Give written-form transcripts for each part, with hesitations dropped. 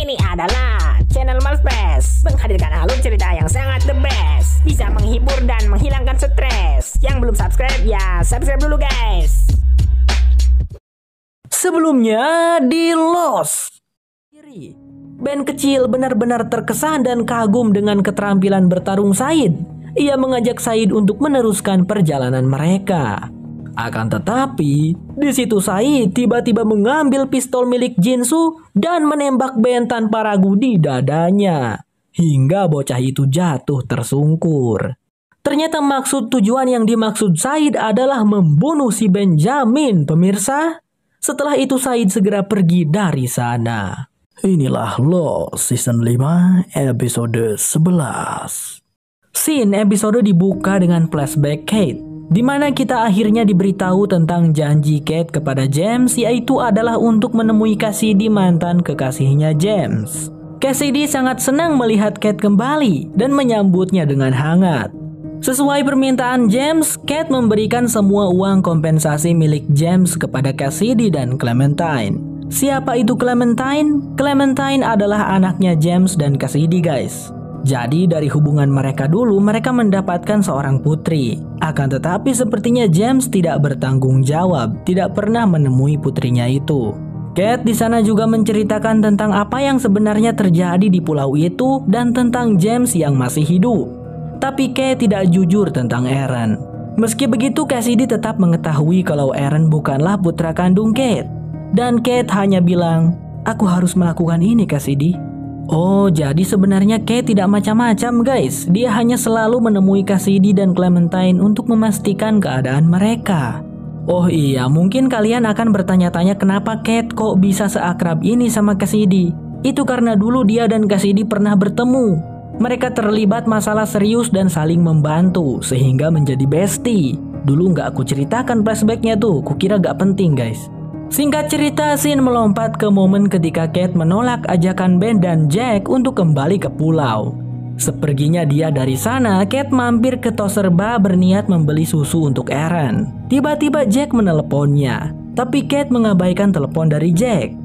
Ini adalah channel Malfresh, menghadirkan alur cerita yang sangat the best, bisa menghibur dan menghilangkan stres. Yang belum subscribe ya subscribe dulu guys. Sebelumnya di Lost, band kecil benar-benar terkesan dan kagum dengan keterampilan bertarung Said. Ia mengajak Said untuk meneruskan perjalanan mereka. Akan tetapi, di situ Said tiba-tiba mengambil pistol milik Jinsu dan menembak Ben tanpa ragu di dadanya, hingga bocah itu jatuh tersungkur. Ternyata tujuan yang dimaksud Said adalah membunuh si Benjamin, pemirsa. Setelah itu Said segera pergi dari sana. Inilah Lost Season 5 episode 11. Scene episode dibuka dengan flashback Kate, di mana kita akhirnya diberitahu tentang janji Kate kepada James, yaitu adalah untuk menemui Cassidy, mantan kekasihnya James. Cassidy sangat senang melihat Kate kembali dan menyambutnya dengan hangat. Sesuai permintaan James, Kate memberikan semua uang kompensasi milik James kepada Cassidy dan Clementine. Siapa itu Clementine? Clementine adalah anaknya James dan Cassidy, guys. Jadi dari hubungan mereka dulu, mereka mendapatkan seorang putri. Akan tetapi sepertinya James tidak bertanggung jawab, tidak pernah menemui putrinya itu. Kate di sana juga menceritakan tentang apa yang sebenarnya terjadi di pulau itu dan tentang James yang masih hidup. Tapi Kate tidak jujur tentang Aaron. Meski begitu, Cassidy tetap mengetahui kalau Aaron bukanlah putra kandung Kate. Dan Kate hanya bilang, "Aku harus melakukan ini, Cassidy." Oh, jadi sebenarnya Kate tidak macam-macam, guys. Dia hanya selalu menemui Cassidy dan Clementine untuk memastikan keadaan mereka. Oh iya, mungkin kalian akan bertanya-tanya kenapa Kate kok bisa seakrab ini sama Cassidy. Itu karena dulu dia dan Cassidy pernah bertemu. Mereka terlibat masalah serius dan saling membantu, sehingga menjadi bestie. Dulu nggak aku ceritakan flashbacknya tuh, kukira gak penting, guys. Singkat cerita, scene melompat ke momen ketika Kate menolak ajakan Ben dan Jack untuk kembali ke pulau. Seperginya dia dari sana, Kate mampir ke Toaster Bar berniat membeli susu untuk Aaron. Tiba-tiba Jack meneleponnya, tapi Kate mengabaikan telepon dari Jack.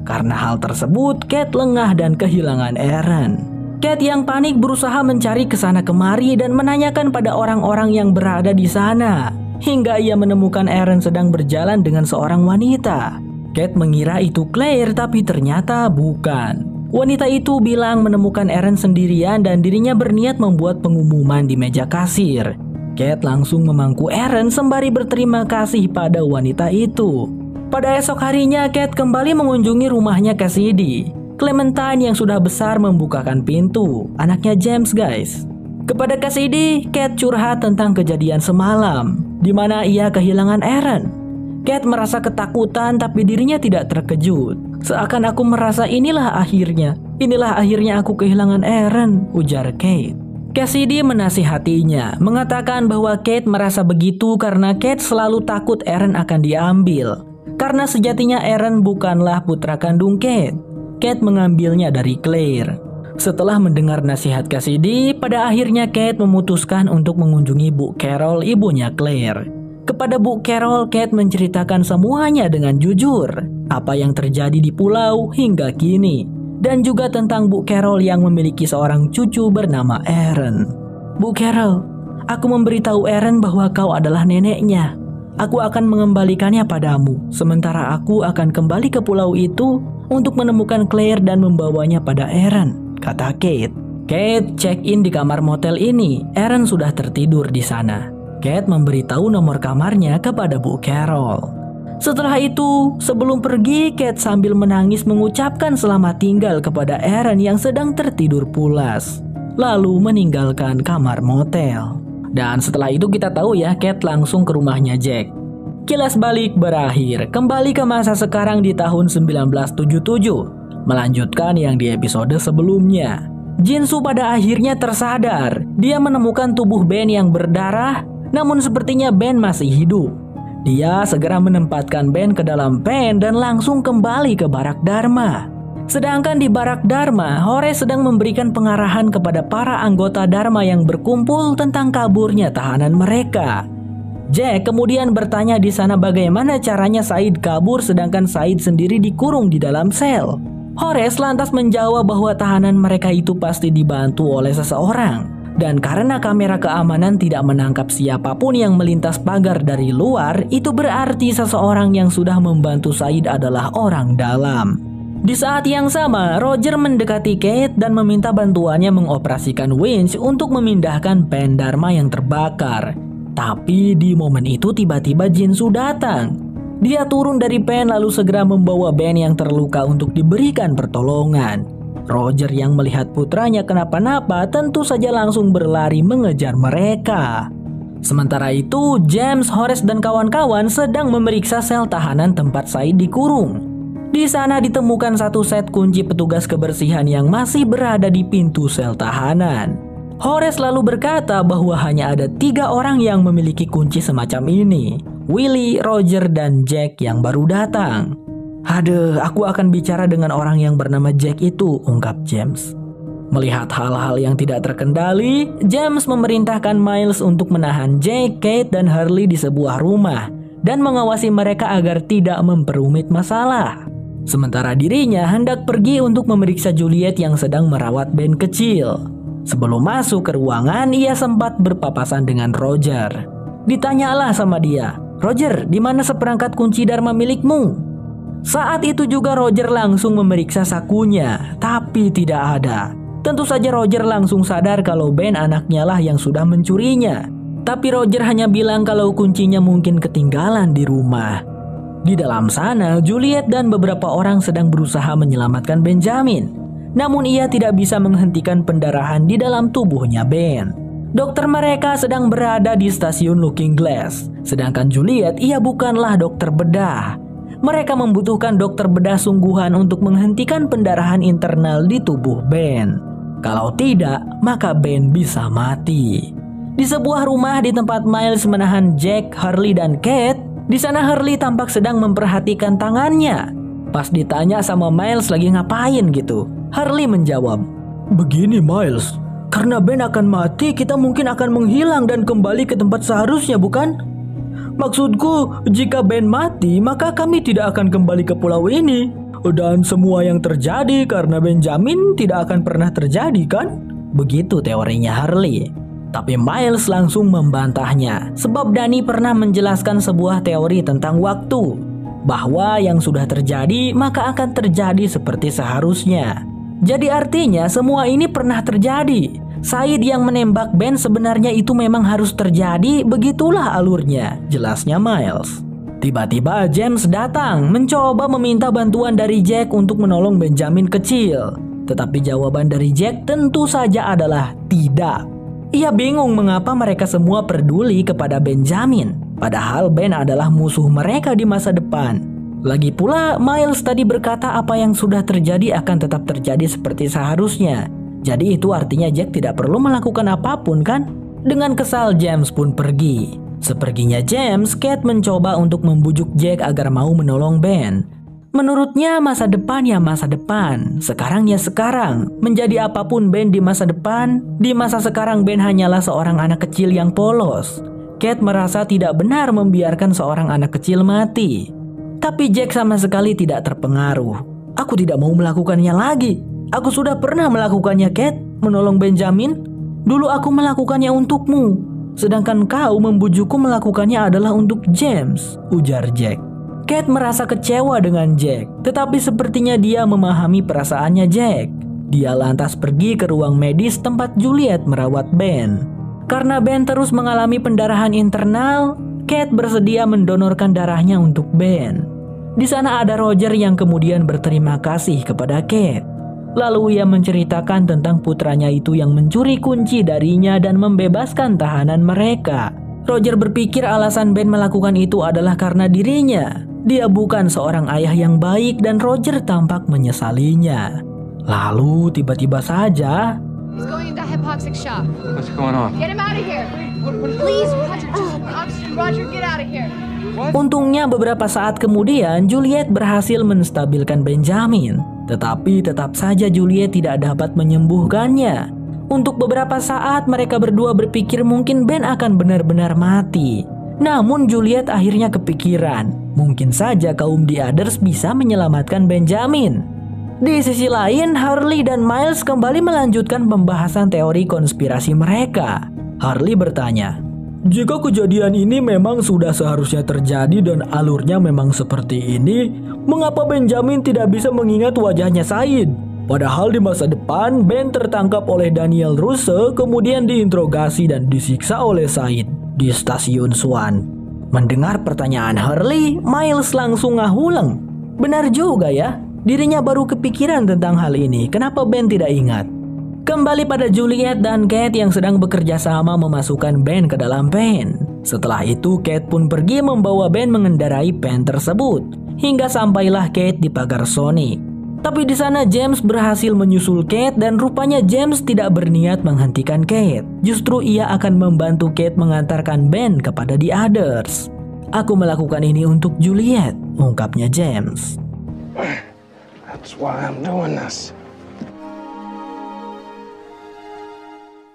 Karena hal tersebut, Kate lengah dan kehilangan Aaron. Kate yang panik berusaha mencari kesana kemari dan menanyakan pada orang-orang yang berada di sana. Hingga ia menemukan Aaron sedang berjalan dengan seorang wanita. Kate mengira itu Claire, tapi ternyata bukan. Wanita itu bilang menemukan Aaron sendirian dan dirinya berniat membuat pengumuman di meja kasir. Kate langsung memangku Aaron sembari berterima kasih pada wanita itu. Pada esok harinya, Kate kembali mengunjungi rumahnya Cassidy. Clementine yang sudah besar membukakan pintu, anaknya James, guys. Kepada Cassidy, Kate curhat tentang kejadian semalam, di mana ia kehilangan Aaron. Kate merasa ketakutan tapi dirinya tidak terkejut. Seakan aku merasa inilah akhirnya aku kehilangan Aaron, ujar Kate. Cassidy menasihatinya, mengatakan bahwa Kate merasa begitu karena Kate selalu takut Aaron akan diambil. Karena sejatinya Aaron bukanlah putra kandung Kate. Kate mengambilnya dari Claire. Setelah mendengar nasihat Cassidy, pada akhirnya Kate memutuskan untuk mengunjungi Bu Carol, ibunya Claire. Kepada Bu Carol, Kate menceritakan semuanya dengan jujur, apa yang terjadi di pulau hingga kini, dan juga tentang Bu Carol yang memiliki seorang cucu bernama Aaron. Bu Carol, aku memberitahu Aaron bahwa kau adalah neneknya. Aku akan mengembalikannya padamu, sementara aku akan kembali ke pulau itu untuk menemukan Claire dan membawanya pada Aaron, kata Kate. Kate check-in di kamar motel ini. Aaron sudah tertidur di sana. Kate memberitahu nomor kamarnya kepada Bu Carol. Setelah itu, sebelum pergi, Kate sambil menangis mengucapkan selamat tinggal kepada Aaron yang sedang tertidur pulas, lalu meninggalkan kamar motel. Dan setelah itu kita tahu ya, Kate langsung ke rumahnya Jack. Kilas balik berakhir, kembali ke masa sekarang di tahun 1977. Melanjutkan yang di episode sebelumnya. Jinsu pada akhirnya tersadar. Dia menemukan tubuh Ben yang berdarah, namun sepertinya Ben masih hidup. Dia segera menempatkan Ben ke dalam pen dan langsung kembali ke Barak Dharma. Sedangkan di Barak Dharma, Hore sedang memberikan pengarahan kepada para anggota Dharma yang berkumpul tentang kaburnya tahanan mereka. Jack kemudian bertanya di sana bagaimana caranya Said kabur sedangkan Said sendiri dikurung di dalam sel. Horace lantas menjawab bahwa tahanan mereka itu pasti dibantu oleh seseorang. Dan karena kamera keamanan tidak menangkap siapapun yang melintas pagar dari luar, itu berarti seseorang yang sudah membantu Said adalah orang dalam. Di saat yang sama, Roger mendekati Kate dan meminta bantuannya mengoperasikan winch untuk memindahkan pen Dharma yang terbakar. Tapi di momen itu tiba-tiba Jinsu datang. Dia turun dari pen lalu segera membawa Ben yang terluka untuk diberikan pertolongan. Roger yang melihat putranya kenapa-napa tentu saja langsung berlari mengejar mereka. Sementara itu, James, Horace dan kawan-kawan sedang memeriksa sel tahanan tempat Said dikurung. Di sana ditemukan satu set kunci petugas kebersihan yang masih berada di pintu sel tahanan. Horace lalu berkata bahwa hanya ada 3 orang yang memiliki kunci semacam ini. Willy, Roger, dan Jack yang baru datang. Aduh, aku akan bicara dengan orang yang bernama Jack itu, ungkap James. Melihat hal-hal yang tidak terkendali, James memerintahkan Miles untuk menahan Jack, Kate, dan Hurley di sebuah rumah dan mengawasi mereka agar tidak memperumit masalah. Sementara dirinya hendak pergi untuk memeriksa Juliet yang sedang merawat Ben kecil. Sebelum masuk ke ruangan, ia sempat berpapasan dengan Roger. Ditanyalah sama dia, "Roger, di mana seperangkat kunci Dharma milikmu?" Saat itu juga Roger langsung memeriksa sakunya, tapi tidak ada. Tentu saja Roger langsung sadar kalau Ben anaknya lah yang sudah mencurinya. Tapi Roger hanya bilang kalau kuncinya mungkin ketinggalan di rumah. Di dalam sana, Juliet dan beberapa orang sedang berusaha menyelamatkan Benjamin. Namun ia tidak bisa menghentikan pendarahan di dalam tubuhnya Ben. Dokter mereka sedang berada di stasiun Looking Glass. Sedangkan Juliet, ia bukanlah dokter bedah. Mereka membutuhkan dokter bedah sungguhan untuk menghentikan pendarahan internal di tubuh Ben. Kalau tidak, maka Ben bisa mati. Di sebuah rumah di tempat Miles menahan Jack, Hurley, dan Kate, di sana Hurley tampak sedang memperhatikan tangannya. Pas ditanya sama Miles lagi ngapain gitu, Hurley menjawab, "Begini Miles, karena Ben akan mati, kita mungkin akan menghilang dan kembali ke tempat seharusnya, bukan? Maksudku, jika Ben mati, maka kami tidak akan kembali ke pulau ini. Dan semua yang terjadi karena Benjamin tidak akan pernah terjadi, kan?" Begitu teorinya Hurley. Tapi Miles langsung membantahnya, sebab Danny pernah menjelaskan sebuah teori tentang waktu, bahwa yang sudah terjadi maka akan terjadi seperti seharusnya. Jadi artinya semua ini pernah terjadi. Said yang menembak Ben sebenarnya itu memang harus terjadi, begitulah alurnya, jelasnya Miles. Tiba-tiba James datang mencoba meminta bantuan dari Jack untuk menolong Benjamin kecil. Tetapi jawaban dari Jack tentu saja adalah tidak. Ia bingung mengapa mereka semua peduli kepada Benjamin, padahal Ben adalah musuh mereka di masa depan. Lagi pula, Miles tadi berkata apa yang sudah terjadi akan tetap terjadi seperti seharusnya. Jadi itu artinya Jack tidak perlu melakukan apapun, kan? Dengan kesal, James pun pergi. Seperginya James, Kate mencoba untuk membujuk Jack agar mau menolong Ben. Menurutnya masa depan ya masa depan, sekarang ya sekarang. Menjadi apapun Ben di masa depan, di masa sekarang Ben hanyalah seorang anak kecil yang polos. Kate merasa tidak benar membiarkan seorang anak kecil mati. Tapi Jack sama sekali tidak terpengaruh. "Aku tidak mau melakukannya lagi. Aku sudah pernah melakukannya, Kate, menolong Benjamin. Dulu aku melakukannya untukmu. Sedangkan kau membujukku melakukannya adalah untuk James," ujar Jack. Kate merasa kecewa dengan Jack, tetapi sepertinya dia memahami perasaannya Jack. Dia lantas pergi ke ruang medis tempat Juliet merawat Ben. Karena Ben terus mengalami pendarahan internal, Kate bersedia mendonorkan darahnya untuk Ben. Di sana ada Roger yang kemudian berterima kasih kepada Kate. Lalu ia menceritakan tentang putranya itu yang mencuri kunci darinya dan membebaskan tahanan mereka. Roger berpikir alasan Ben melakukan itu adalah karena dirinya. Dia bukan seorang ayah yang baik dan Roger tampak menyesalinya. Lalu tiba-tiba saja, He's going into hypoxic shock. What's going on? Get him out of here. Please, Roger, just oxygen. Roger, get out of here. untungnya beberapa saat kemudian Juliet berhasil menstabilkan Benjamin. Tetapi tetap saja Juliet tidak dapat menyembuhkannya. Untuk beberapa saat mereka berdua berpikir mungkin Ben akan benar-benar mati. Namun Juliet akhirnya kepikiran, mungkin saja kaum The Others bisa menyelamatkan Benjamin. Di sisi lain, Harley dan Miles kembali melanjutkan pembahasan teori konspirasi mereka. Harley bertanya, "Jika kejadian ini memang sudah seharusnya terjadi dan alurnya memang seperti ini, mengapa Benjamin tidak bisa mengingat wajahnya Said? Padahal di masa depan, Ben tertangkap oleh Daniel Russo, kemudian diinterogasi dan disiksa oleh Said di stasiun Swan." Mendengar pertanyaan Harley, Miles langsung ngahuleng. Benar juga ya. Dirinya baru kepikiran tentang hal ini. Kenapa Ben tidak ingat? Kembali pada Juliet dan Kate yang sedang bekerja sama memasukkan Ben ke dalam pen. Setelah itu Kate pun pergi membawa Ben mengendarai pen tersebut. Hingga sampailah Kate di pagar Sonic. Tapi di sana James berhasil menyusul Kate dan rupanya James tidak berniat menghentikan Kate. Justru ia akan membantu Kate mengantarkan Ben kepada The Others. "Aku melakukan ini untuk Juliet," ungkapnya James. That's why I'm doing this.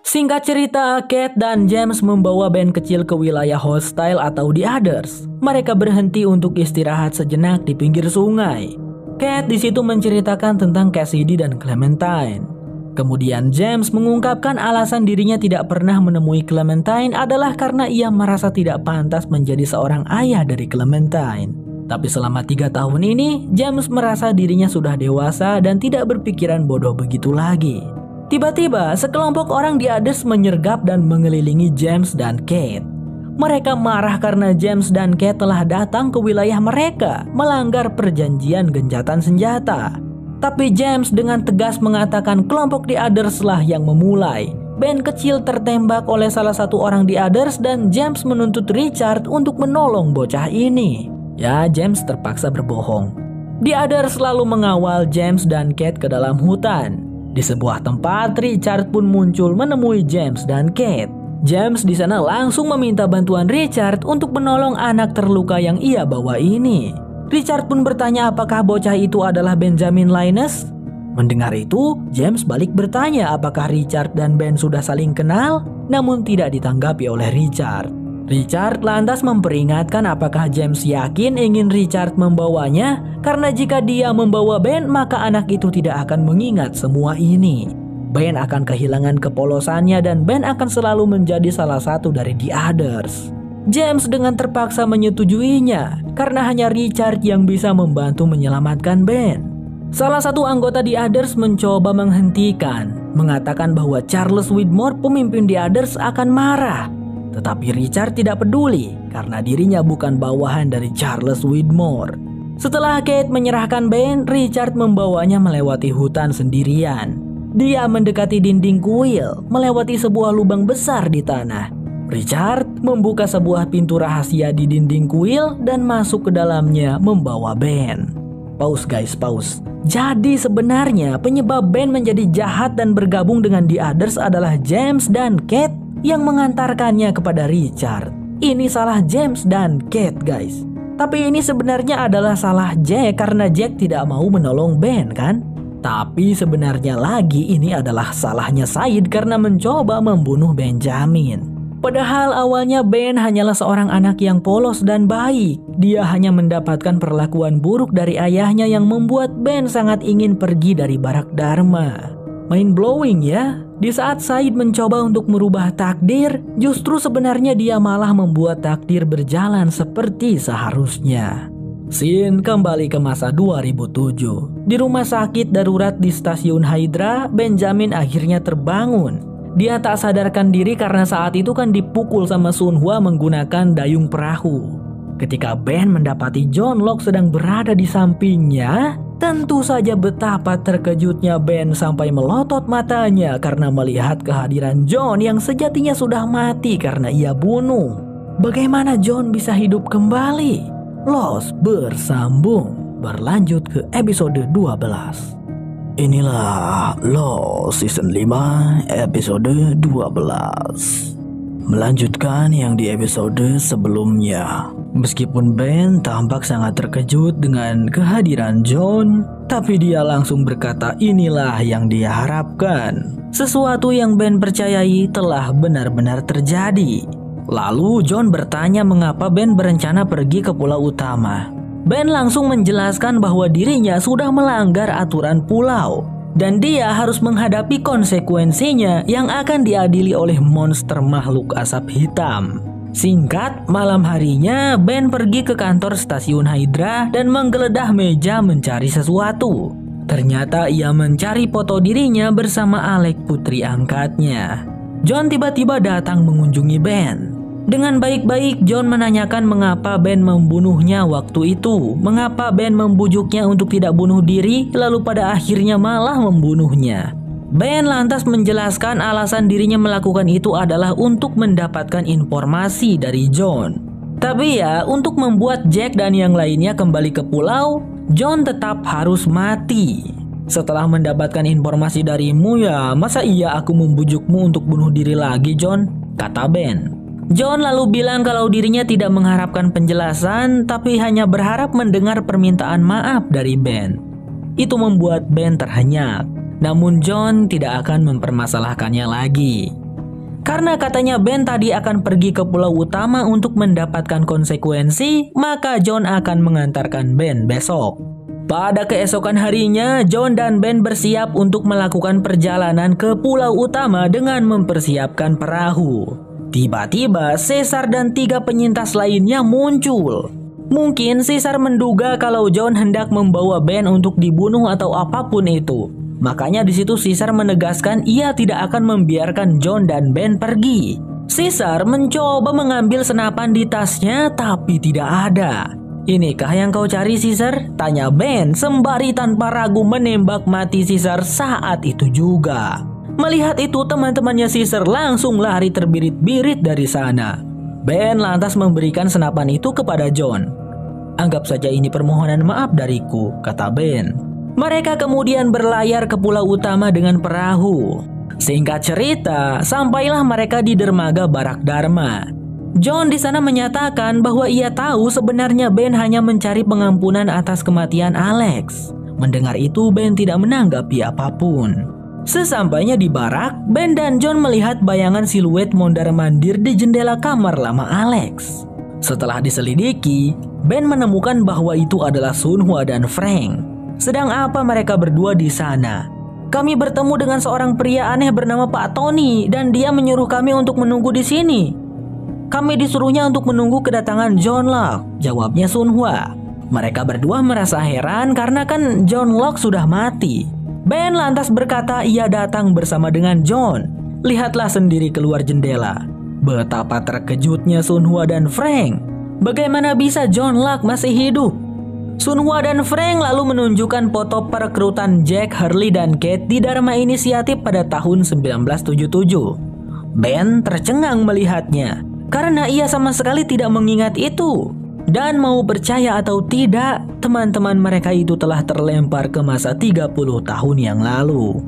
Singkat cerita, Kate dan James membawa Ben kecil ke wilayah hostile atau The Others. Mereka berhenti untuk istirahat sejenak di pinggir sungai. Kate di situ menceritakan tentang Cassidy dan Clementine. Kemudian James mengungkapkan alasan dirinya tidak pernah menemui Clementine adalah karena ia merasa tidak pantas menjadi seorang ayah dari Clementine. Tapi selama 3 tahun ini, James merasa dirinya sudah dewasa dan tidak berpikiran bodoh begitu lagi. Tiba-tiba, sekelompok orang di Others menyergap dan mengelilingi James dan Kate. Mereka marah karena James dan Kate telah datang ke wilayah mereka, melanggar perjanjian gencatan senjata. Tapi James dengan tegas mengatakan kelompok The Others lah yang memulai. Ben kecil tertembak oleh salah satu orang The Others dan James menuntut Richard untuk menolong bocah ini. Ya, James terpaksa berbohong. The Others selalu mengawal James dan Kate ke dalam hutan. Di sebuah tempat, Richard pun muncul menemui James dan Kate. James di sana langsung meminta bantuan Richard untuk menolong anak terluka yang ia bawa ini. Richard pun bertanya apakah bocah itu adalah Benjamin Linus. Mendengar itu, James balik bertanya apakah Richard dan Ben sudah saling kenal, namun tidak ditanggapi oleh Richard. Richard lantas memperingatkan apakah James yakin ingin Richard membawanya, karena jika dia membawa Ben maka anak itu tidak akan mengingat semua ini. Ben akan kehilangan kepolosannya dan Ben akan selalu menjadi salah satu dari The Others. James dengan terpaksa menyetujuinya karena hanya Richard yang bisa membantu menyelamatkan Ben. Salah satu anggota The Others mencoba menghentikan, mengatakan bahwa Charles Widmore pemimpin The Others akan marah. Tetapi Richard tidak peduli karena dirinya bukan bawahan dari Charles Widmore. Setelah Kate menyerahkan Ben, Richard membawanya melewati hutan sendirian. Dia mendekati dinding kuil, melewati sebuah lubang besar di tanah. Richard membuka sebuah pintu rahasia di dinding kuil dan masuk ke dalamnya membawa Ben. Pause guys, pause. Jadi sebenarnya penyebab Ben menjadi jahat dan bergabung dengan The Others adalah James dan Kate yang mengantarkannya kepada Richard. Ini salah James dan Kate guys. Tapi ini sebenarnya adalah salah Jack karena Jack tidak mau menolong Ben kan? Tapi sebenarnya lagi ini adalah salahnya Said karena mencoba membunuh Benjamin. Padahal awalnya Ben hanyalah seorang anak yang polos dan baik. Dia hanya mendapatkan perlakuan buruk dari ayahnya yang membuat Ben sangat ingin pergi dari Barak Dharma. Mind blowing ya. Di saat Said mencoba untuk merubah takdir, justru sebenarnya dia malah membuat takdir berjalan seperti seharusnya. Scene kembali ke masa 2007. Di rumah sakit darurat di stasiun Hydra, Benjamin akhirnya terbangun. Dia tak sadarkan diri karena saat itu kan dipukul sama Sun Hua menggunakan dayung perahu. Ketika Ben mendapati John Locke sedang berada di sampingnya, tentu saja betapa terkejutnya Ben sampai melotot matanya karena melihat kehadiran John yang sejatinya sudah mati karena ia bunuh. Bagaimana John bisa hidup kembali? Lost bersambung, berlanjut ke episode 12. Inilah Lost Season 5 episode 12. Melanjutkan yang di episode sebelumnya. Meskipun Ben tampak sangat terkejut dengan kehadiran John, tapi dia langsung berkata inilah yang dia harapkan. Sesuatu yang Ben percayai telah benar-benar terjadi. Lalu John bertanya mengapa Ben berencana pergi ke pulau utama. Ben langsung menjelaskan bahwa dirinya sudah melanggar aturan pulau dan dia harus menghadapi konsekuensinya yang akan diadili oleh monster makhluk asap hitam. Singkat, malam harinya Ben pergi ke kantor stasiun Hydra dan menggeledah meja mencari sesuatu. Ternyata ia mencari foto dirinya bersama Alec, putri angkatnya. John tiba-tiba datang mengunjungi Ben. Dengan baik-baik John menanyakan mengapa Ben membunuhnya waktu itu, mengapa Ben membujuknya untuk tidak bunuh diri lalu pada akhirnya malah membunuhnya. Ben lantas menjelaskan alasan dirinya melakukan itu adalah untuk mendapatkan informasi dari John. Tapi ya, untuk membuat Jack dan yang lainnya kembali ke pulau, John tetap harus mati. Setelah mendapatkan informasi darimu ya, masa iya aku membujukmu untuk bunuh diri lagi, John? Kata Ben. John lalu bilang kalau dirinya tidak mengharapkan penjelasan, tapi hanya berharap mendengar permintaan maaf dari Ben. Itu membuat Ben terhenyak. Namun John tidak akan mempermasalahkannya lagi. Karena katanya Ben tadi akan pergi ke pulau utama untuk mendapatkan konsekuensi, maka John akan mengantarkan Ben besok. Pada keesokan harinya, John dan Ben bersiap untuk melakukan perjalanan ke pulau utama dengan mempersiapkan perahu. Tiba-tiba Caesar dan 3 penyintas lainnya muncul. Mungkin Caesar menduga kalau John hendak membawa Ben untuk dibunuh atau apapun itu. Makanya di situ Caesar menegaskan ia tidak akan membiarkan John dan Ben pergi. Caesar mencoba mengambil senapan di tasnya tapi tidak ada. Inikah yang kau cari, Caesar? Tanya Ben sembari tanpa ragu menembak mati Caesar saat itu juga. Melihat itu teman-temannya Caesar langsung lari terbirit-birit dari sana. Ben lantas memberikan senapan itu kepada John. Anggap saja ini permohonan maaf dariku, kata Ben. Mereka kemudian berlayar ke pulau utama dengan perahu. Singkat cerita, sampailah mereka di dermaga Barak Dharma. John di sana menyatakan bahwa ia tahu sebenarnya Ben hanya mencari pengampunan atas kematian Alex. Mendengar itu, Ben tidak menanggapi apapun. Sesampainya di barak, Ben dan John melihat bayangan siluet mondar-mandir di jendela kamar lama Alex. Setelah diselidiki, Ben menemukan bahwa itu adalah Sunhwa dan Frank. Sedang apa mereka berdua di sana? Kami bertemu dengan seorang pria aneh bernama Pak Tony dan dia menyuruh kami untuk menunggu di sini. Kami disuruhnya untuk menunggu kedatangan John Locke, jawabnya Sunhwa. Mereka berdua merasa heran karena kan John Locke sudah mati. Ben lantas berkata ia datang bersama dengan John. Lihatlah sendiri keluar jendela. Betapa terkejutnya Sunhwa dan Frank. Bagaimana bisa John Locke masih hidup? Sunhwa dan Frank lalu menunjukkan foto perekrutan Jack, Hurley, dan Kate di Dharma Initiative pada tahun 1977. Ben tercengang melihatnya, karena ia sama sekali tidak mengingat itu. Dan mau percaya atau tidak, teman-teman mereka itu telah terlempar ke masa 30 tahun yang lalu.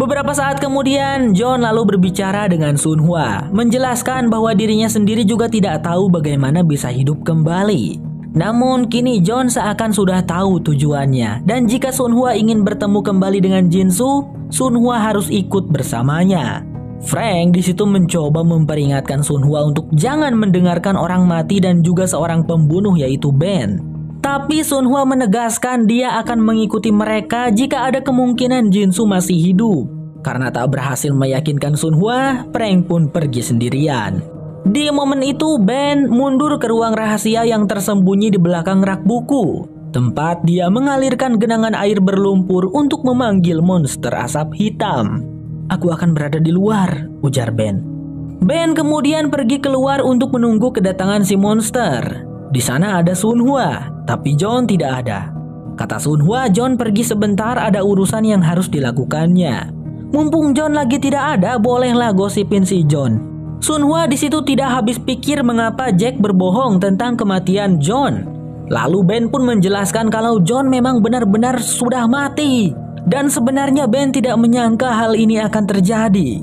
Beberapa saat kemudian, John lalu berbicara dengan Sunhwa, menjelaskan bahwa dirinya sendiri juga tidak tahu bagaimana bisa hidup kembali. Namun kini John seakan sudah tahu tujuannya, dan jika Sunhwa ingin bertemu kembali dengan Jinsu, Sunhwa harus ikut bersamanya. Frank di situ mencoba memperingatkan Sunhwa untuk jangan mendengarkan orang mati dan juga seorang pembunuh yaitu Ben. Tapi Sunhwa menegaskan dia akan mengikuti mereka jika ada kemungkinan Jinsu masih hidup. Karena tak berhasil meyakinkan Sunhwa, Frank pun pergi sendirian. Di momen itu Ben mundur ke ruang rahasia yang tersembunyi di belakang rak buku, tempat dia mengalirkan genangan air berlumpur untuk memanggil monster asap hitam. Aku akan berada di luar, ujar Ben. Ben kemudian pergi keluar untuk menunggu kedatangan si monster. Di sana ada Sunhwa, tapi John tidak ada. Kata Sunhwa, John pergi sebentar, ada urusan yang harus dilakukannya. Mumpung John lagi tidak ada, bolehlah gosipin si John. Sunhwa di situ tidak habis pikir mengapa Jack berbohong tentang kematian John. Lalu Ben pun menjelaskan kalau John memang benar-benar sudah mati. Dan sebenarnya Ben tidak menyangka hal ini akan terjadi.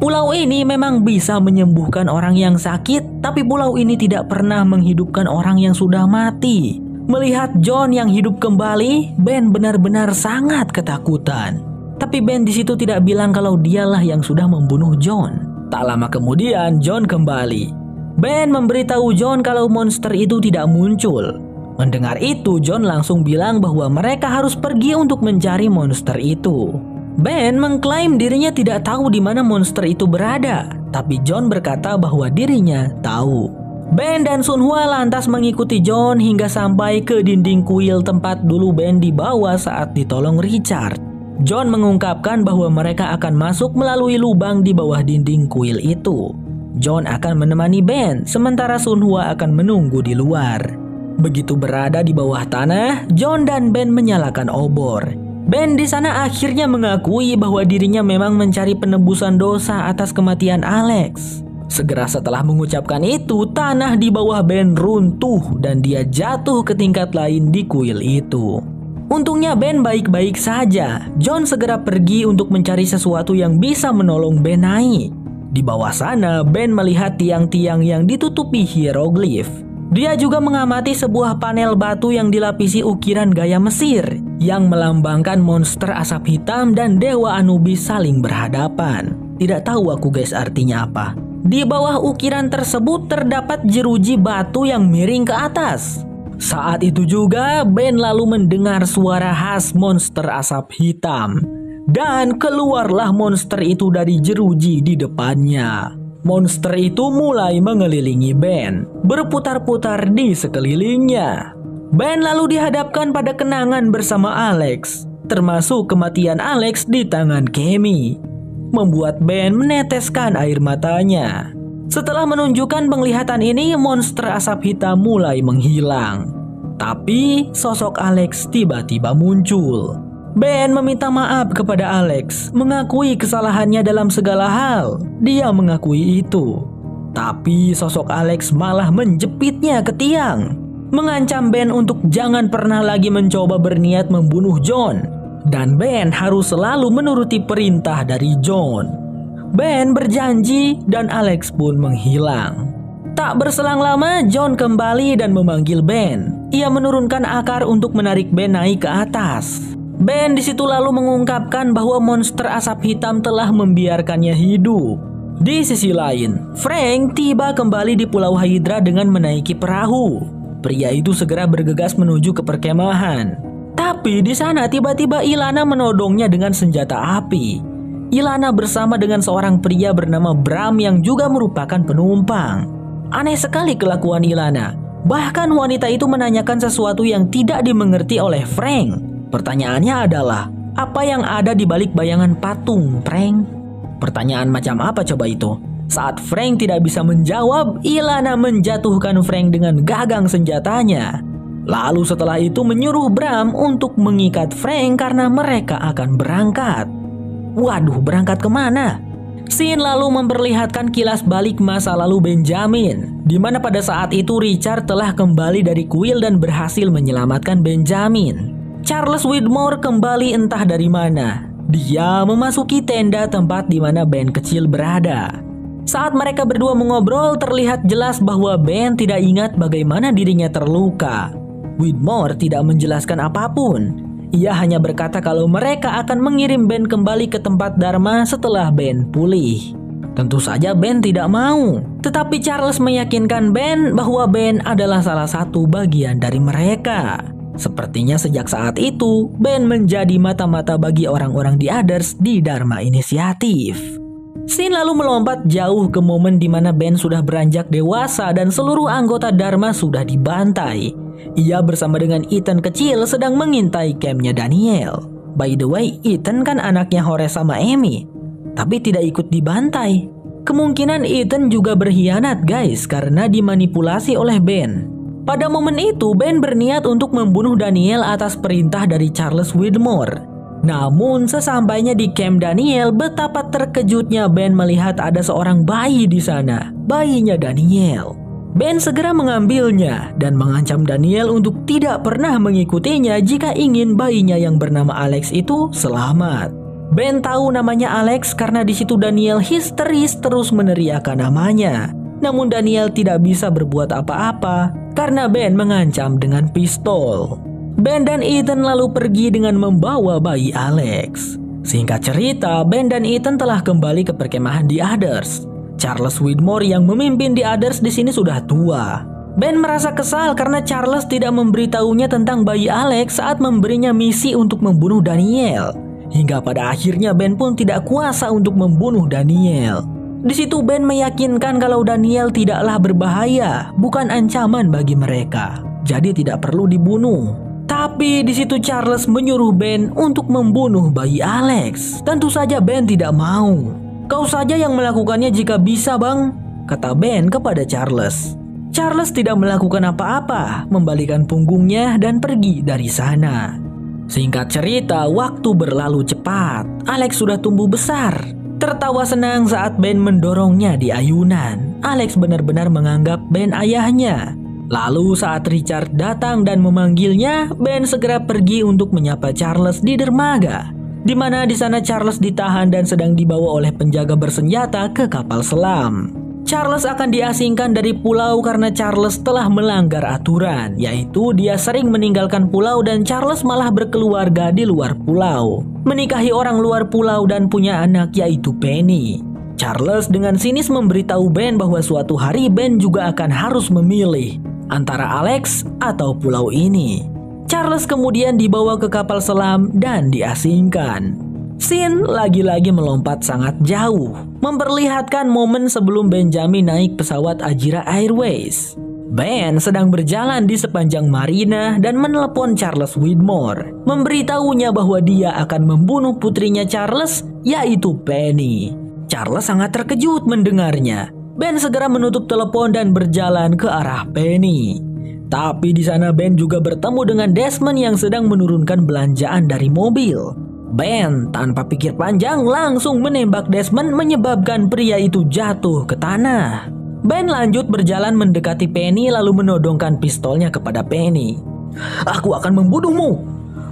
Pulau ini memang bisa menyembuhkan orang yang sakit, tapi pulau ini tidak pernah menghidupkan orang yang sudah mati. Melihat John yang hidup kembali, Ben benar-benar sangat ketakutan. Tapi Ben di situ tidak bilang kalau dialah yang sudah membunuh John. Tak lama kemudian John kembali. Ben memberitahu John kalau monster itu tidak muncul. Mendengar itu, John langsung bilang bahwa mereka harus pergi untuk mencari monster itu. Ben mengklaim dirinya tidak tahu di mana monster itu berada, tapi John berkata bahwa dirinya tahu. Ben dan Sunhwa lantas mengikuti John hingga sampai ke dinding kuil tempat dulu Ben dibawa saat ditolong Richard. John mengungkapkan bahwa mereka akan masuk melalui lubang di bawah dinding kuil itu. John akan menemani Ben, sementara Sunhwa akan menunggu di luar. Begitu berada di bawah tanah, John dan Ben menyalakan obor. Ben di sana akhirnya mengakui bahwa dirinya memang mencari penebusan dosa atas kematian Alex. Segera setelah mengucapkan itu, tanah di bawah Ben runtuh dan dia jatuh ke tingkat lain di kuil itu. Untungnya Ben baik-baik saja. John segera pergi untuk mencari sesuatu yang bisa menolong Ben naik. Di bawah sana, Ben melihat tiang-tiang yang ditutupi hieroglif. Dia juga mengamati sebuah panel batu yang dilapisi ukiran gaya Mesir yang melambangkan monster asap hitam dan dewa Anubis saling berhadapan. Tidak tahu aku guys artinya apa. Di bawah ukiran tersebut terdapat jeruji batu yang miring ke atas. Saat itu juga Ben lalu mendengar suara khas monster asap hitam. Dan keluarlah monster itu dari jeruji di depannya. Monster itu mulai mengelilingi Ben, berputar-putar di sekelilingnya. Ben lalu dihadapkan pada kenangan bersama Alex, termasuk kematian Alex di tangan Cammy. Membuat Ben meneteskan air matanya. Setelah menunjukkan penglihatan ini, monster asap hitam mulai menghilang. Tapi sosok Alex tiba-tiba muncul. Ben meminta maaf kepada Alex, mengakui kesalahannya dalam segala hal. Dia mengakui itu. Tapi sosok Alex malah menjepitnya ke tiang, mengancam Ben untuk jangan pernah lagi mencoba berniat membunuh John. Dan Ben harus selalu menuruti perintah dari John. Ben berjanji dan Alex pun menghilang. Tak berselang lama, John kembali dan memanggil Ben. Ia menurunkan akar untuk menarik Ben naik ke atas. Ben di situ lalu mengungkapkan bahwa monster asap hitam telah membiarkannya hidup. Di sisi lain, Frank tiba kembali di Pulau Hydra dengan menaiki perahu. Pria itu segera bergegas menuju ke perkemahan. Tapi di sana tiba-tiba Ilana menodongnya dengan senjata api. Ilana bersama dengan seorang pria bernama Bram yang juga merupakan penumpang. Aneh sekali kelakuan Ilana. Bahkan wanita itu menanyakan sesuatu yang tidak dimengerti oleh Frank. Pertanyaannya adalah, apa yang ada di balik bayangan patung, Frank? Pertanyaan macam apa coba itu? Saat Frank tidak bisa menjawab, Ilana menjatuhkan Frank dengan gagang senjatanya. Lalu setelah itu menyuruh Bram untuk mengikat Frank karena mereka akan berangkat. Waduh, berangkat kemana? Scene lalu memperlihatkan kilas balik masa lalu Benjamin, di mana pada saat itu Richard telah kembali dari kuil dan berhasil menyelamatkan Benjamin. Charles Widmore kembali entah dari mana. Dia memasuki tenda tempat di mana Ben kecil berada. Saat mereka berdua mengobrol, terlihat jelas bahwa Ben tidak ingat bagaimana dirinya terluka. Widmore tidak menjelaskan apapun. Ia hanya berkata kalau mereka akan mengirim Ben kembali ke tempat Dharma setelah Ben pulih. Tentu saja Ben tidak mau. Tetapi Charles meyakinkan Ben bahwa Ben adalah salah satu bagian dari mereka. Sepertinya sejak saat itu, Ben menjadi mata-mata bagi orang-orang di Others di Dharma Inisiatif. Scene lalu melompat jauh ke momen di mana Ben sudah beranjak dewasa dan seluruh anggota Dharma sudah dibantai. Ia bersama dengan Ethan kecil sedang mengintai campnya Daniel. By the way, Ethan kan anaknya Horace sama Amy, tapi tidak ikut dibantai. Kemungkinan Ethan juga berkhianat guys karena dimanipulasi oleh Ben. Pada momen itu Ben berniat untuk membunuh Daniel atas perintah dari Charles Widmore. Namun sesampainya di camp Daniel, betapa terkejutnya Ben melihat ada seorang bayi di sana. Bayinya Daniel. Ben segera mengambilnya dan mengancam Daniel untuk tidak pernah mengikutinya jika ingin bayinya yang bernama Alex itu selamat. Ben tahu namanya Alex karena di situ Daniel histeris terus meneriakkan namanya. Namun Daniel tidak bisa berbuat apa-apa karena Ben mengancam dengan pistol. Ben dan Ethan lalu pergi dengan membawa bayi Alex. Singkat cerita, Ben dan Ethan telah kembali ke perkemahan di Others. Charles Widmore yang memimpin di Others di sini sudah tua. Ben merasa kesal karena Charles tidak memberitahunya tentang bayi Alex saat memberinya misi untuk membunuh Daniel. Hingga pada akhirnya Ben pun tidak kuasa untuk membunuh Daniel. Di situ Ben meyakinkan kalau Daniel tidaklah berbahaya, bukan ancaman bagi mereka. Jadi tidak perlu dibunuh. Tapi di situ Charles menyuruh Ben untuk membunuh bayi Alex. Tentu saja Ben tidak mau. "Kau saja yang melakukannya jika bisa, Bang," kata Ben kepada Charles. Charles tidak melakukan apa-apa, membalikan punggungnya dan pergi dari sana. Singkat cerita, waktu berlalu cepat. Alex sudah tumbuh besar. Tertawa senang saat Ben mendorongnya di ayunan. Alex benar-benar menganggap Ben ayahnya. Lalu saat Richard datang dan memanggilnya, Ben segera pergi untuk menyapa Charles di dermaga. Di mana di sana Charles ditahan dan sedang dibawa oleh penjaga bersenjata ke kapal selam. Charles akan diasingkan dari pulau karena Charles telah melanggar aturan, yaitu dia sering meninggalkan pulau dan Charles malah berkeluarga di luar pulau, menikahi orang luar pulau dan punya anak yaitu Penny. Charles dengan sinis memberitahu Ben bahwa suatu hari Ben juga akan harus memilih antara Alex atau pulau ini. Charles kemudian dibawa ke kapal selam dan diasingkan. Scene lagi-lagi melompat sangat jauh, memperlihatkan momen sebelum Benjamin naik pesawat Ajira Airways. Ben sedang berjalan di sepanjang marina dan menelepon Charles Widmore, memberitahunya bahwa dia akan membunuh putrinya Charles, yaitu Penny. Charles sangat terkejut mendengarnya. Ben segera menutup telepon dan berjalan ke arah Penny. Tapi di sana Ben juga bertemu dengan Desmond yang sedang menurunkan belanjaan dari mobil. Ben tanpa pikir panjang langsung menembak Desmond, menyebabkan pria itu jatuh ke tanah. Ben lanjut berjalan mendekati Penny lalu menodongkan pistolnya kepada Penny. "Aku akan membunuhmu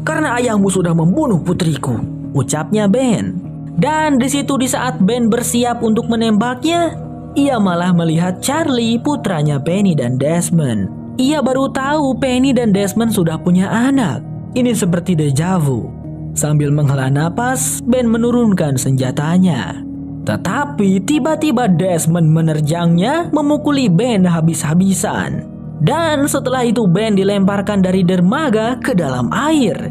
karena ayahmu sudah membunuh putriku," ucapnya Ben. Dan di situ di saat Ben bersiap untuk menembaknya, ia malah melihat Charlie, putranya Penny dan Desmond. Ia baru tahu Penny dan Desmond sudah punya anak. Ini seperti deja vu. Sambil menghela napas, Ben menurunkan senjatanya. Tetapi tiba-tiba Desmond menerjangnya, memukuli Ben habis-habisan. Dan setelah itu Ben dilemparkan dari dermaga ke dalam air.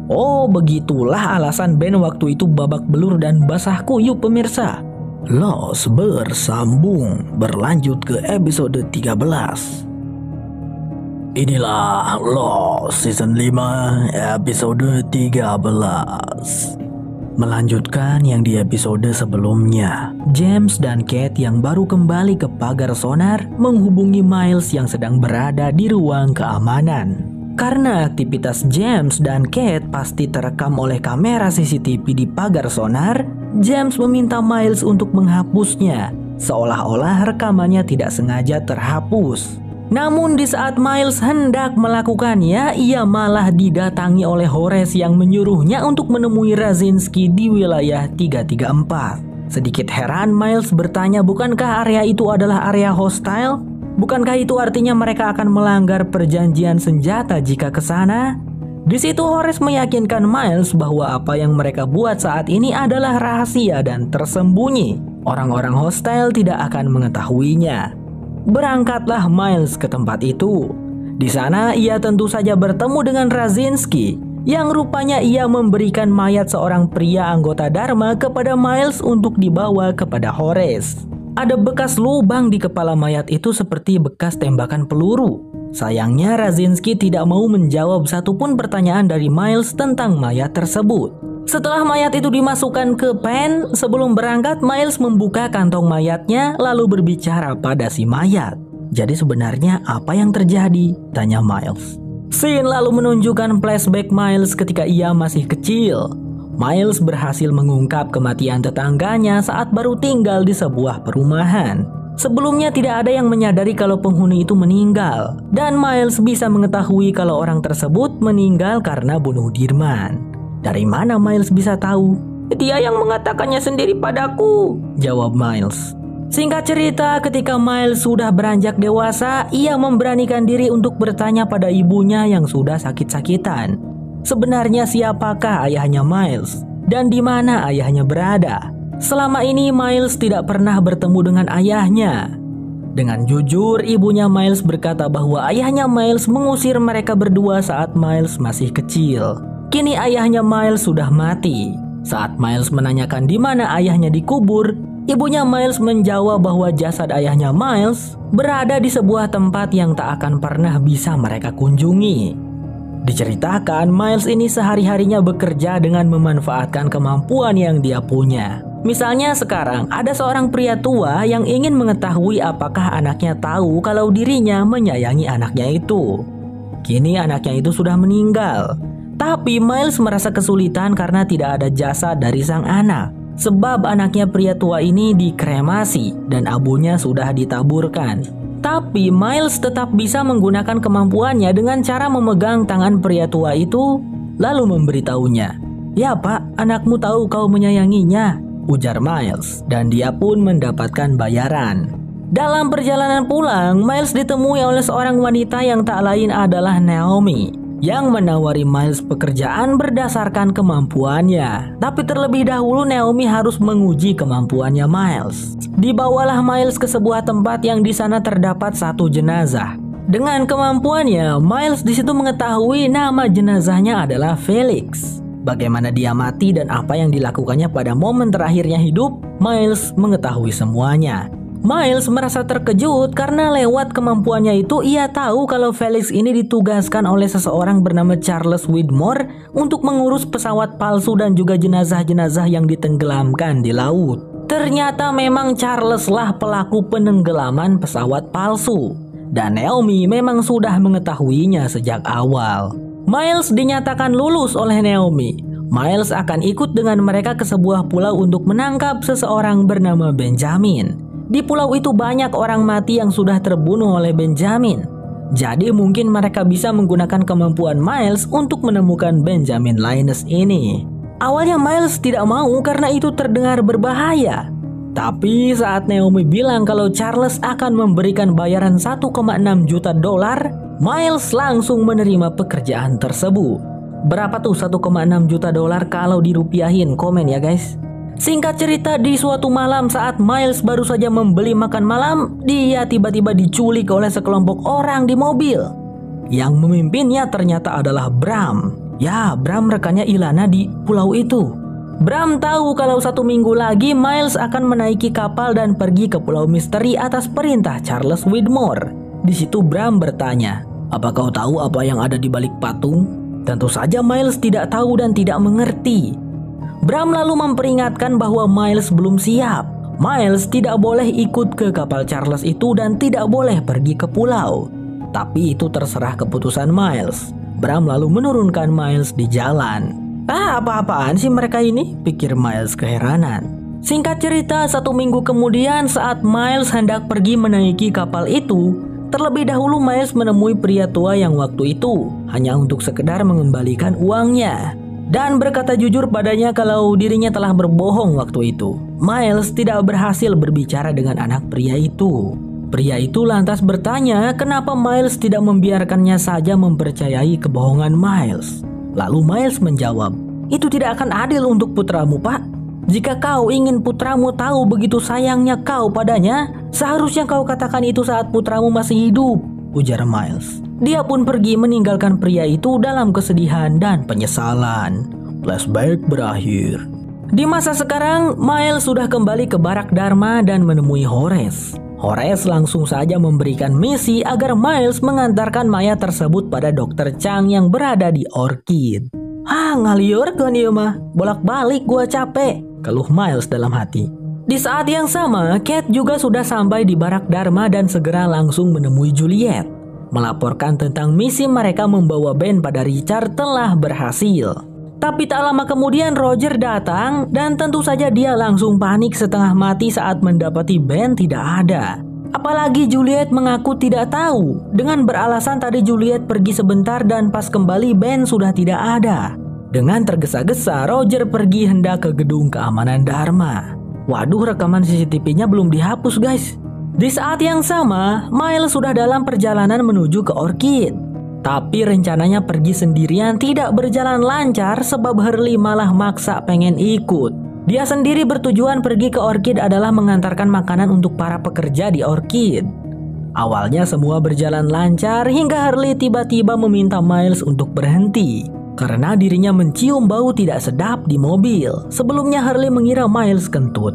Oh, begitulah alasan Ben waktu itu babak belur dan basah kuyup pemirsa. Lost bersambung, berlanjut ke episode 13. Inilah Lost Season 5 episode 13. Melanjutkan yang di episode sebelumnya, James dan Kate yang baru kembali ke pagar sonar menghubungi Miles yang sedang berada di ruang keamanan. Karena aktivitas James dan Kate pasti terekam oleh kamera CCTV di pagar sonar, James meminta Miles untuk menghapusnya, seolah-olah rekamannya tidak sengaja terhapus. Namun di saat Miles hendak melakukannya, ia malah didatangi oleh Horace yang menyuruhnya untuk menemui Razinski di wilayah 334. Sedikit heran, Miles bertanya, bukankah area itu adalah area hostile? Bukankah itu artinya mereka akan melanggar perjanjian senjata jika ke sana? Di situ Horace meyakinkan Miles bahwa apa yang mereka buat saat ini adalah rahasia dan tersembunyi. Orang-orang hostile tidak akan mengetahuinya. Berangkatlah Miles ke tempat itu. Di sana ia tentu saja bertemu dengan Razinski, yang rupanya ia memberikan mayat seorang pria anggota Dharma kepada Miles untuk dibawa kepada Horace. Ada bekas lubang di kepala mayat itu seperti bekas tembakan peluru. Sayangnya Razinski tidak mau menjawab satupun pertanyaan dari Miles tentang mayat tersebut. Setelah mayat itu dimasukkan ke pen, sebelum berangkat Miles membuka kantong mayatnya lalu berbicara pada si mayat. "Jadi sebenarnya apa yang terjadi?" tanya Miles. Scene lalu menunjukkan flashback Miles ketika ia masih kecil. Miles berhasil mengungkap kematian tetangganya saat baru tinggal di sebuah perumahan. Sebelumnya tidak ada yang menyadari kalau penghuni itu meninggal, dan Miles bisa mengetahui kalau orang tersebut meninggal karena bunuh Dirman. Dari mana Miles bisa tahu? "Dia yang mengatakannya sendiri padaku," jawab Miles. Singkat cerita, ketika Miles sudah beranjak dewasa, ia memberanikan diri untuk bertanya pada ibunya yang sudah sakit-sakitan. Sebenarnya siapakah ayahnya Miles? Dan di mana ayahnya berada? Selama ini Miles tidak pernah bertemu dengan ayahnya. Dengan jujur, ibunya Miles berkata bahwa ayahnya Miles mengusir mereka berdua saat Miles masih kecil. Kini ayahnya Miles sudah mati. Saat Miles menanyakan di mana ayahnya dikubur, ibunya Miles menjawab bahwa jasad ayahnya Miles berada di sebuah tempat yang tak akan pernah bisa mereka kunjungi. Diceritakan, Miles ini sehari-harinya bekerja dengan memanfaatkan kemampuan yang dia punya. Misalnya sekarang ada seorang pria tua yang ingin mengetahui apakah anaknya tahu kalau dirinya menyayangi anaknya itu. Kini anaknya itu sudah meninggal. Tapi Miles merasa kesulitan karena tidak ada jasad dari sang anak. Sebab anaknya pria tua ini dikremasi dan abunya sudah ditaburkan. Tapi Miles tetap bisa menggunakan kemampuannya dengan cara memegang tangan pria tua itu lalu memberitahunya, "Ya Pak, anakmu tahu kau menyayanginya," ujar Miles, dan dia pun mendapatkan bayaran. Dalam perjalanan pulang, Miles ditemui oleh seorang wanita yang tak lain adalah Naomi, yang menawari Miles pekerjaan berdasarkan kemampuannya. Tapi terlebih dahulu Naomi harus menguji kemampuannya Miles. Dibawalah Miles ke sebuah tempat yang di sana terdapat satu jenazah. Dengan kemampuannya, Miles di situ mengetahui nama jenazahnya adalah Felix. Bagaimana dia mati dan apa yang dilakukannya pada momen terakhirnya hidup, Miles mengetahui semuanya. Miles merasa terkejut karena lewat kemampuannya itu ia tahu kalau Felix ini ditugaskan oleh seseorang bernama Charles Widmore untuk mengurus pesawat palsu dan juga jenazah-jenazah yang ditenggelamkan di laut. Ternyata memang Charles lah pelaku penenggelaman pesawat palsu, dan Naomi memang sudah mengetahuinya sejak awal. Miles dinyatakan lulus oleh Naomi. Miles akan ikut dengan mereka ke sebuah pulau untuk menangkap seseorang bernama Benjamin. Di pulau itu banyak orang mati yang sudah terbunuh oleh Benjamin. Jadi mungkin mereka bisa menggunakan kemampuan Miles untuk menemukan Benjamin Linus ini. Awalnya Miles tidak mau karena itu terdengar berbahaya. Tapi saat Naomi bilang kalau Charles akan memberikan bayaran 1,6 juta dolar, Miles langsung menerima pekerjaan tersebut. Berapa tuh 1,6 juta dolar kalau dirupiahin? Komen ya guys. Singkat cerita, di suatu malam saat Miles baru saja membeli makan malam, dia tiba-tiba diculik oleh sekelompok orang di mobil. Yang memimpinnya ternyata adalah Bram. Ya, Bram rekannya Ilana di pulau itu. Bram tahu kalau 1 minggu lagi Miles akan menaiki kapal dan pergi ke Pulau Misteri atas perintah Charles Widmore. Di situ Bram bertanya, "Apa kau tahu apa yang ada di balik patung?" Tentu saja Miles tidak tahu dan tidak mengerti. Bram lalu memperingatkan bahwa Miles belum siap. Miles tidak boleh ikut ke kapal Charles itu dan tidak boleh pergi ke pulau. Tapi itu terserah keputusan Miles. Bram lalu menurunkan Miles di jalan. Apa-apaan sih mereka ini? Pikir Miles keheranan. Singkat cerita, 1 minggu kemudian saat Miles hendak pergi menaiki kapal itu, terlebih dahulu Miles menemui pria tua yang waktu itu hanya untuk sekedar mengembalikan uangnya. Dan berkata jujur padanya kalau dirinya telah berbohong waktu itu. Miles tidak berhasil berbicara dengan anak pria itu. Pria itu lantas bertanya kenapa Miles tidak membiarkannya saja mempercayai kebohongan Miles. Lalu Miles menjawab, "Itu tidak akan adil untuk putramu, Pak. Jika kau ingin putramu tahu begitu sayangnya kau padanya, seharusnya kau katakan itu saat putramu masih hidup," ujar Miles. Dia pun pergi meninggalkan pria itu dalam kesedihan dan penyesalan. Flashback berakhir. Di masa sekarang, Miles sudah kembali ke Barak Dharma dan menemui Horace. Horace langsung saja memberikan misi agar Miles mengantarkan mayat tersebut pada Dr. Chang yang berada di Orchid. Ngaliur kan ieu mah, bolak-balik gua capek, keluh Miles dalam hati. Di saat yang sama, Kate juga sudah sampai di Barak Dharma dan segera langsung menemui Juliet, melaporkan tentang misi mereka membawa Ben pada Richard telah berhasil. Tapi tak lama kemudian Roger datang dan tentu saja dia langsung panik setengah mati saat mendapati Ben tidak ada. Apalagi Juliet mengaku tidak tahu dengan beralasan tadi Juliet pergi sebentar dan pas kembali Ben sudah tidak ada. Dengan tergesa-gesa Roger pergi hendak ke gedung keamanan Dharma. Waduh, rekaman CCTV-nya belum dihapus guys. Di saat yang sama, Miles sudah dalam perjalanan menuju ke Orchid. Tapi rencananya pergi sendirian tidak berjalan lancar sebab Hurley malah maksa pengen ikut. Dia sendiri bertujuan pergi ke Orchid adalah mengantarkan makanan untuk para pekerja di Orchid. Awalnya semua berjalan lancar hingga Harley tiba-tiba meminta Miles untuk berhenti karena dirinya mencium bau tidak sedap di mobil. Sebelumnya Harley mengira Miles kentut.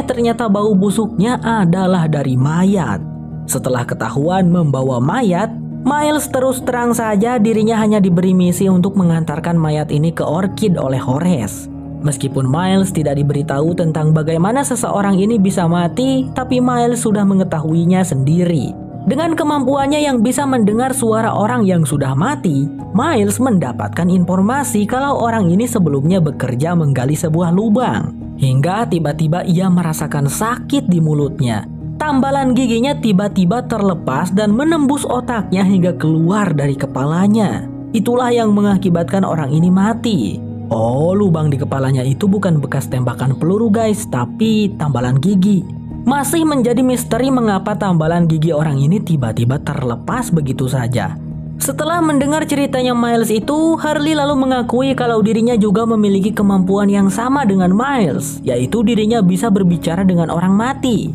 Ternyata bau busuknya adalah dari mayat. Setelah ketahuan membawa mayat, Miles terus terang saja dirinya hanya diberi misi untuk mengantarkan mayat ini ke Orchid oleh Horace. Meskipun Miles tidak diberitahu tentang bagaimana seseorang ini bisa mati, tapi Miles sudah mengetahuinya sendiri. Dengan kemampuannya yang bisa mendengar suara orang yang sudah mati, Miles mendapatkan informasi kalau orang ini sebelumnya bekerja menggali sebuah lubang. Hingga tiba-tiba ia merasakan sakit di mulutnya. Tambalan giginya tiba-tiba terlepas dan menembus otaknya hingga keluar dari kepalanya. Itulah yang mengakibatkan orang ini mati. Oh, lubang di kepalanya itu bukan bekas tembakan peluru guys, tapi tambalan gigi. Masih menjadi misteri mengapa tambalan gigi orang ini tiba-tiba terlepas begitu saja. Setelah mendengar ceritanya Miles itu, Harley lalu mengakui kalau dirinya juga memiliki kemampuan yang sama dengan Miles, yaitu dirinya bisa berbicara dengan orang mati.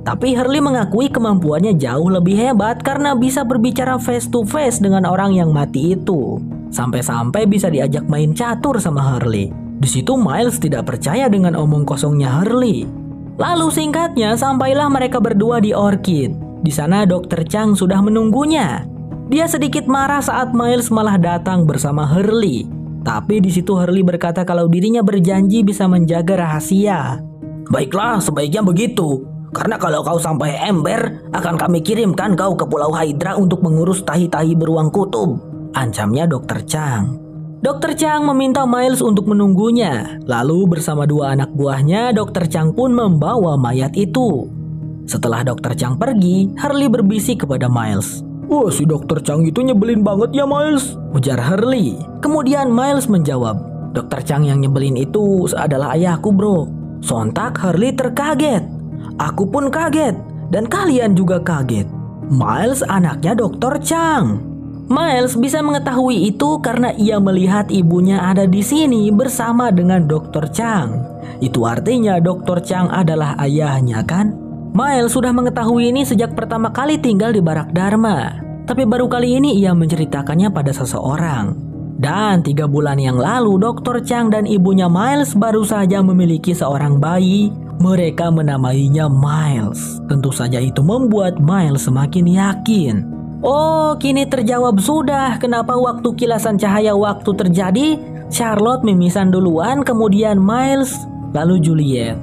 Tapi Harley mengakui kemampuannya jauh lebih hebat karena bisa berbicara face to face dengan orang yang mati itu. Sampai-sampai bisa diajak main catur sama Harley. Di situ Miles tidak percaya dengan omong kosongnya Harley. Lalu singkatnya sampailah mereka berdua di Orchid. Di sana Dr. Chang sudah menunggunya. Dia sedikit marah saat Miles malah datang bersama Harley. Tapi di situ Harley berkata kalau dirinya berjanji bisa menjaga rahasia. Baiklah, sebaiknya begitu. Karena kalau kau sampai ember, akan kami kirimkan kau ke Pulau Hydra untuk mengurus tahi-tahi beruang kutub, ancamnya Dr. Chang. Dr. Chang meminta Miles untuk menunggunya. Lalu bersama dua anak buahnya, Dr. Chang pun membawa mayat itu. Setelah Dr. Chang pergi, Harley berbisik kepada Miles. Wah, si Dr. Chang itu nyebelin banget ya Miles, ujar Harley. Kemudian Miles menjawab, Dr. Chang yang nyebelin itu adalah ayahku bro. Sontak Harley terkaget. Aku pun kaget, dan kalian juga kaget. Miles anaknya Dr. Chang. Miles bisa mengetahui itu karena ia melihat ibunya ada di sini bersama dengan Dr. Chang. Itu artinya Dr. Chang adalah ayahnya kan? Miles sudah mengetahui ini sejak pertama kali tinggal di Barak Dharma. Tapi baru kali ini ia menceritakannya pada seseorang. Dan 3 bulan yang lalu Dr. Chang dan ibunya Miles baru saja memiliki seorang bayi. Mereka menamainya Miles. Tentu saja itu membuat Miles semakin yakin. Oh, kini terjawab sudah kenapa waktu kilasan cahaya waktu terjadi, Charlotte mimisan duluan, kemudian Miles, lalu Juliet.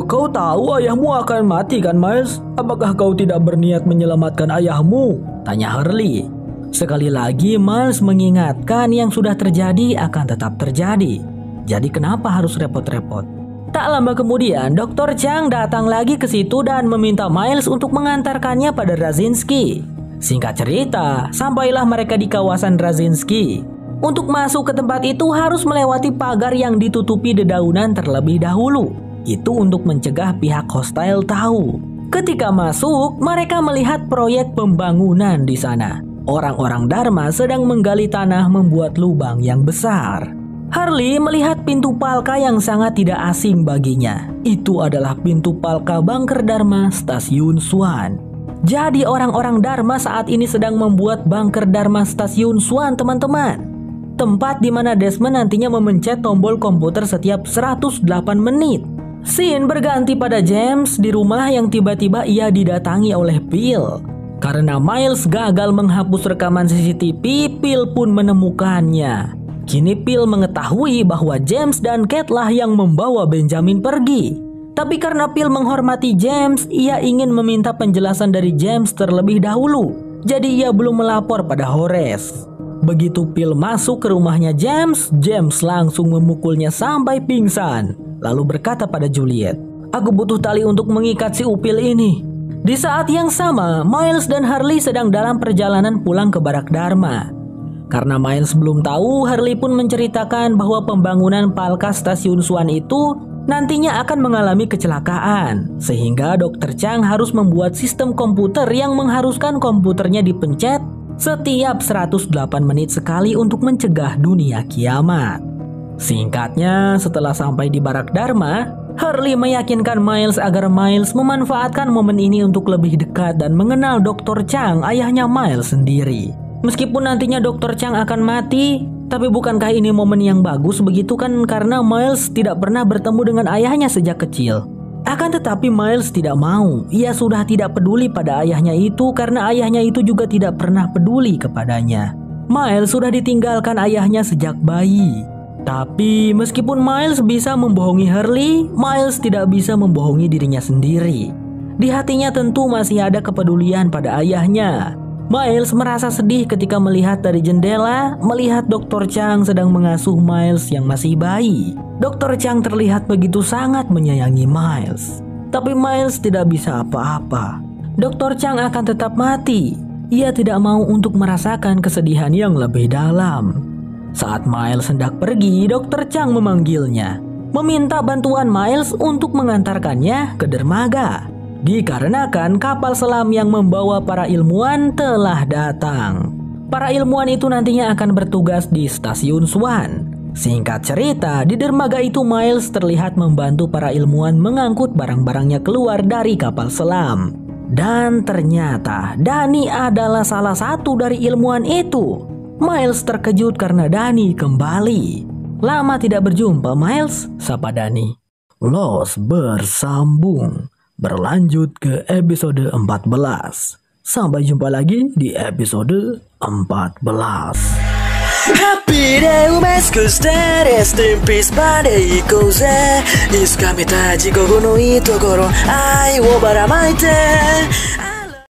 Kau tahu ayahmu akan mati kan Miles? Apakah kau tidak berniat menyelamatkan ayahmu? Tanya Harley. Sekali lagi Miles mengingatkan yang sudah terjadi akan tetap terjadi. Jadi kenapa harus repot-repot? Tak lama kemudian, Dr. Chang datang lagi ke situ dan meminta Miles untuk mengantarkannya pada Razinski. Singkat cerita, sampailah mereka di kawasan Razinski. Untuk masuk ke tempat itu harus melewati pagar yang ditutupi dedaunan terlebih dahulu. Itu untuk mencegah pihak hostile tahu. Ketika masuk, mereka melihat proyek pembangunan di sana. Orang-orang Dharma sedang menggali tanah membuat lubang yang besar. Harley melihat pintu palka yang sangat tidak asing baginya. Itu adalah pintu palka Bunker Dharma Stasiun Swan. Jadi orang-orang Dharma saat ini sedang membuat Bunker Dharma Stasiun Swan teman-teman. Tempat di mana Desmond nantinya memencet tombol komputer setiap 108 menit. Scene berganti pada James di rumah yang tiba-tiba ia didatangi oleh Phil. Karena Miles gagal menghapus rekaman CCTV, Phil pun menemukannya. Kini Phil mengetahui bahwa James dan Kate lah yang membawa Benjamin pergi. Tapi karena Phil menghormati James, ia ingin meminta penjelasan dari James terlebih dahulu. Jadi ia belum melapor pada Horace. Begitu Phil masuk ke rumahnya James, James langsung memukulnya sampai pingsan. Lalu berkata pada Juliet, "Aku butuh tali untuk mengikat si upil ini." Di saat yang sama, Miles dan Harley sedang dalam perjalanan pulang ke Barak Dharma. Karena Miles belum tahu, Harley pun menceritakan bahwa pembangunan palka Stasiun Swan itu nantinya akan mengalami kecelakaan. Sehingga Dr. Chang harus membuat sistem komputer yang mengharuskan komputernya dipencet setiap 108 menit sekali untuk mencegah dunia kiamat. Singkatnya, setelah sampai di Barak Dharma, Hurley meyakinkan Miles agar Miles memanfaatkan momen ini untuk lebih dekat dan mengenal Dr. Chang, ayahnya Miles sendiri. Meskipun nantinya Dr. Chang akan mati, tapi bukankah ini momen yang bagus begitu kan, karena Miles tidak pernah bertemu dengan ayahnya sejak kecil. Akan tetapi Miles tidak mau. Ia sudah tidak peduli pada ayahnya itu karena ayahnya itu juga tidak pernah peduli kepadanya. Miles sudah ditinggalkan ayahnya sejak bayi. Tapi meskipun Miles bisa membohongi Hurley, Miles tidak bisa membohongi dirinya sendiri. Di hatinya tentu masih ada kepedulian pada ayahnya. Miles merasa sedih ketika melihat dari jendela, melihat Dr. Chang sedang mengasuh Miles yang masih bayi. Dr. Chang terlihat begitu sangat menyayangi Miles. Tapi Miles tidak bisa apa-apa. Dr. Chang akan tetap mati. Ia tidak mau untuk merasakan kesedihan yang lebih dalam. Saat Miles hendak pergi, Dr. Chang memanggilnya, meminta bantuan Miles untuk mengantarkannya ke dermaga. Dikarenakan kapal selam yang membawa para ilmuwan telah datang. Para ilmuwan itu nantinya akan bertugas di stasiun Swan. Singkat cerita, di dermaga itu Miles terlihat membantu para ilmuwan mengangkut barang-barangnya keluar dari kapal selam. Dan ternyata Danny adalah salah satu dari ilmuwan itu. Miles terkejut karena Danny kembali. Lama tidak berjumpa Miles, sapa Danny. Lost bersambung. Berlanjut ke episode 14. Sampai jumpa lagi di episode 14. Happy day 埋くして Rest in peace まで行こうぜいつか見たい地獄のいいところ愛をばらまいて